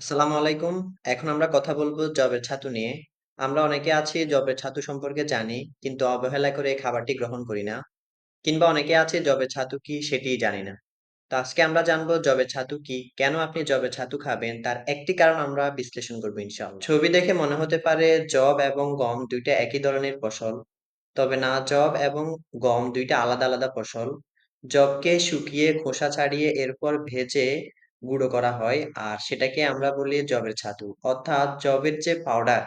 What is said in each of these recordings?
আসসালামু আলাইকুম। এখন আমরা কথা বলবো জবের ছাতু নিয়ে। আমরা অনেকে আছি জবের ছাতু সম্পর্কে জানি, কিন্তু অবহেলা করে এই খাবারটি গ্রহণ করি না। কিংবা অনেকে আছে জবের ছাতু কি সেটিই জানি না। তো আজকে আমরা জানবো জবের ছাতু কি, কেন আপনি জবের ছাতু খাবেন তার একটি কারণ আমরা বিশ্লেষণ করবো ইনশাআল্লাহ। ছবি দেখে মনে হতে পারে যব এবং গম ২ টা একই ধরনের ফসল। তবে না, যব এবং গম ২ টা আলাদা, আলাদা ফসল। যবকে শুকিয়ে খোসা ছাড়িয়ে এরপর ভেজে গুঁড়ো করা হয় আর সেটাকে আমরা বলি যবের ছাতু। অর্থাৎ যবের যে পাউডার,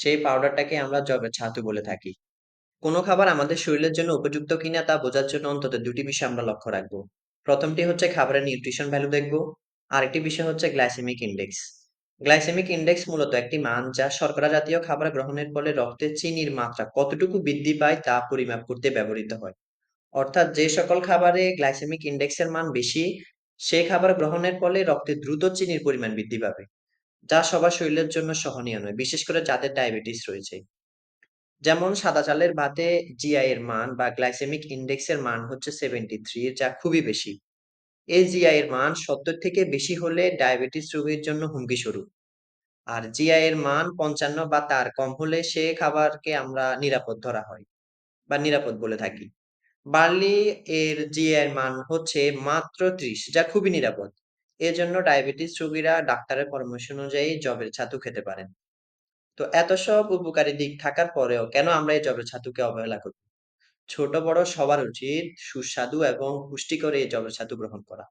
সেই পাউডারটাকে আমরা যবের ছাতু বলে থাকি। কোনো খাবার আমাদের শরীরের জন্য উপযুক্ত কিনা তা বোঝার জন্য অন্তত ২ টি বিষয় আমরা লক্ষ্য রাখবো। ১ম টি হচ্ছে খাবারের নিউট্রিশন ভ্যালু দেখবো। আরেকটি বিষয় হচ্ছে গ্লাইসেমিক ইনডেক্স। গ্লাইসেমিক ইনডেক্স মূলত একটি মান যা শর্করা জাতীয় খাবার গ্রহণের ফলে রক্তে চিনির মাত্রা কতটুকু বৃদ্ধি পায় তা পরিমাপ করতে ব্যবহৃত হয়। অর্থাৎ যে সকল খাবারে গ্লাইসেমিক ইনডেক্সের মান বেশি, সেই খাবার গ্রহণের ফলে রক্তে দ্রুত চিনির পরিমাণ বৃদ্ধি পাবে, যা সবার শরীরের জন্য সহনীয় নয়, বিশেষ করে যাদের ডায়াবেটিস রয়েছে। যেমন সাদা চালের ভাতে জিআই এর মান বা গ্লাইসেমিক ইনডেক্স এর মান হচ্ছে 73, যা খুবই বেশি। এই জিআই এর মান ৭০ থেকে বেশি হলে ডায়াবেটিস রোগীর জন্য হুমকি স্বরূপ। আর জিআই এর মান ৫৫ বা তার কম হলে সে খাবারকে আমরা নিরাপদ ধরা হয় বা নিরাপদ বলে থাকি। বার্লি এর জিআই এর মান হচ্ছে মাত্র ৩০, যা খুবই নিরাপদ। এজন্য ডায়াবেটিস রোগীরা ডাক্তারের পরামর্শ অনুযায়ী যবের ছাতু খেতে পারেন। তো এত সব উপকারী দিক থাকার পরেও কেন আমরা এই যবের ছাতুকে অবহেলা করি? ছোট বড় সবার উচিত সুস্বাদু এবং পুষ্টিকর এই জবের ছাতু গ্রহণ করা।